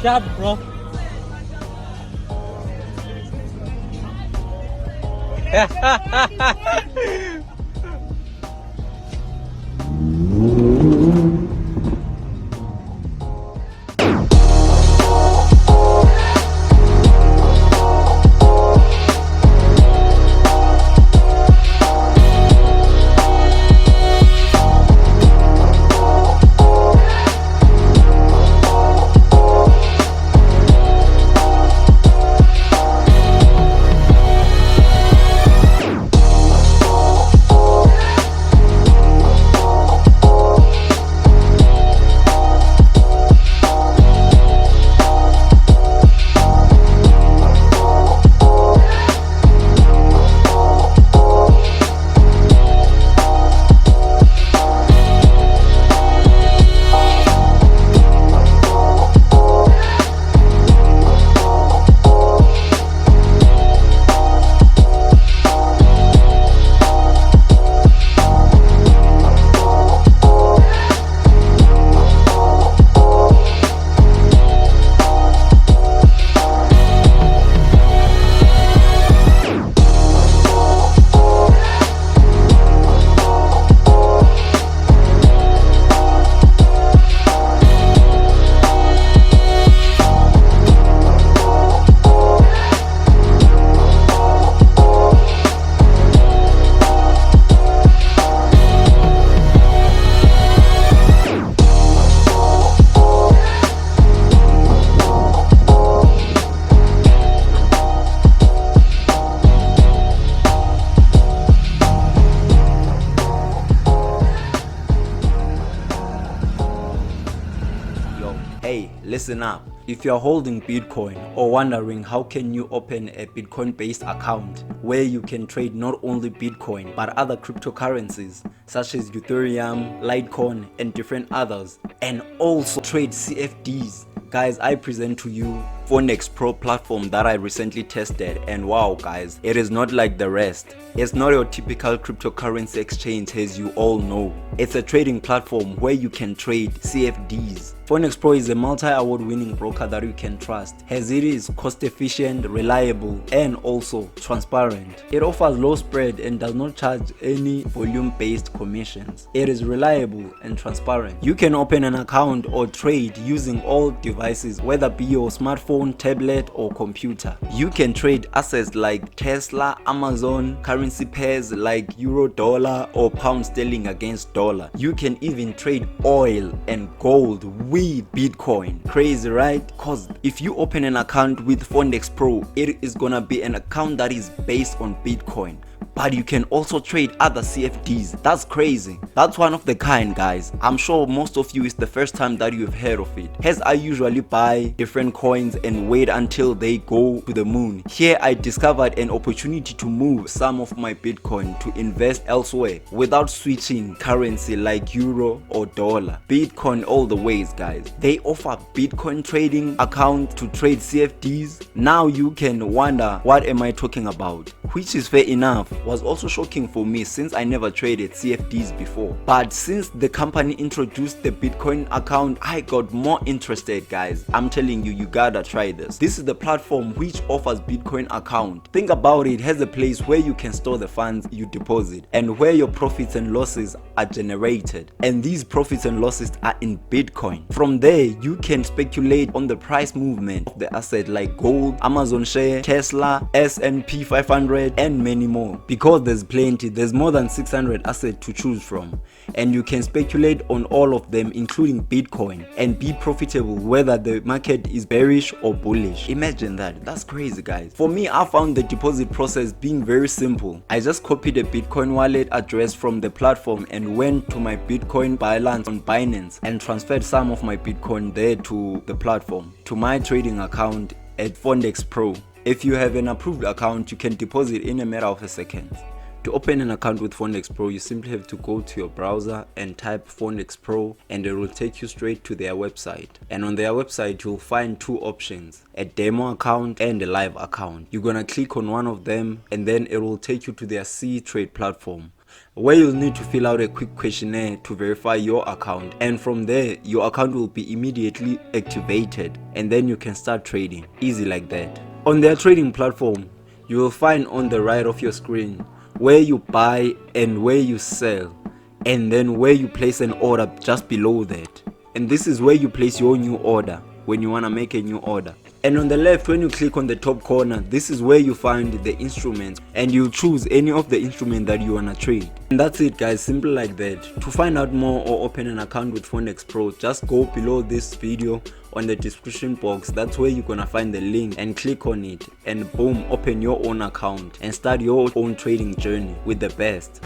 Shut, bro. Hey, listen up. If you're holding Bitcoin or wondering how can you open a Bitcoin-based account where you can trade not only Bitcoin but other cryptocurrencies such as Ethereum, Litecoin and different others, and also trade CFDs, guys, I present to you Forex Pro platform that I recently tested, and wow guys, it is not like the rest. It's not your typical cryptocurrency exchange as you all know. It's a trading platform where you can trade CFDs. Forex Pro is a multi-award winning broker that you can trust, as it is cost efficient, reliable and also transparent. It offers low spread and does not charge any volume based commissions. It is reliable and transparent. You can open an account or trade using all devices, whether be your smartphone, tablet or computer. You can trade assets like Tesla, Amazon, currency pairs like euro dollar or pound sterling against dollar. You can even trade oil and gold with Bitcoin. Crazy, right? Cause if you open an account with Forex Pro, it is gonna be an account that is based on Bitcoin, but you can also trade other CFDs. That's crazy. That's one of the kind, guys. I'm sure most of you is the first time that you've heard of it, as I usually buy different coins and wait until they go to the moon. Here I discovered an opportunity to move some of my Bitcoin to invest elsewhere without switching currency like euro or dollar. Bitcoin all the ways, guys. They offer Bitcoin trading account to trade CFDs. Now you can wonder, what am I talking about? Which is fair enough. Was also shocking for me since I never traded CFDs before. But since the company introduced the Bitcoin account, I got more interested, guys. I'm telling you, you gotta try this. This is the platform which offers Bitcoin account. Think about it, has a place where you can store the funds you deposit and where your profits and losses are generated. And these profits and losses are in Bitcoin. From there, you can speculate on the price movement of the asset like gold, Amazon share, Tesla, S&P 500 and many more. Because there's plenty, there's more than 600 assets to choose from, and you can speculate on all of them including Bitcoin and be profitable whether the market is bearish or bullish. Imagine that. That's crazy, guys. For me, I found the deposit process being very simple. I just copied a Bitcoin wallet address from the platform and went to my Bitcoin balance on Binance and transferred some of my Bitcoin there to the platform, to my trading account at Forex Pro. If you have an approved account, you can deposit in a matter of a second. To open an account with Forex Pro, you simply have to go to your browser and type Forex Pro, and it will take you straight to their website. And on their website, you'll find two options: a demo account and a live account. You're gonna click on one of them and then it will take you to their C Trade platform. where you'll need to fill out a quick questionnaire to verify your account, and from there your account will be immediately activated and then you can start trading. Easy like that. On their trading platform, you will find on the right of your screen where you buy and where you sell, and then where you place an order just below that. And this is where you place your new order when you want to make a new order. And on the left, when you click on the top corner, this is where you find the instruments, and you choose any of the instrument that you want to trade. And that's it guys, simple like that. To find out more or open an account with Forex Pro, just go below this video on the description box. That's where you're gonna find the link and click on it, and boom, open your own account and start your own trading journey with the best.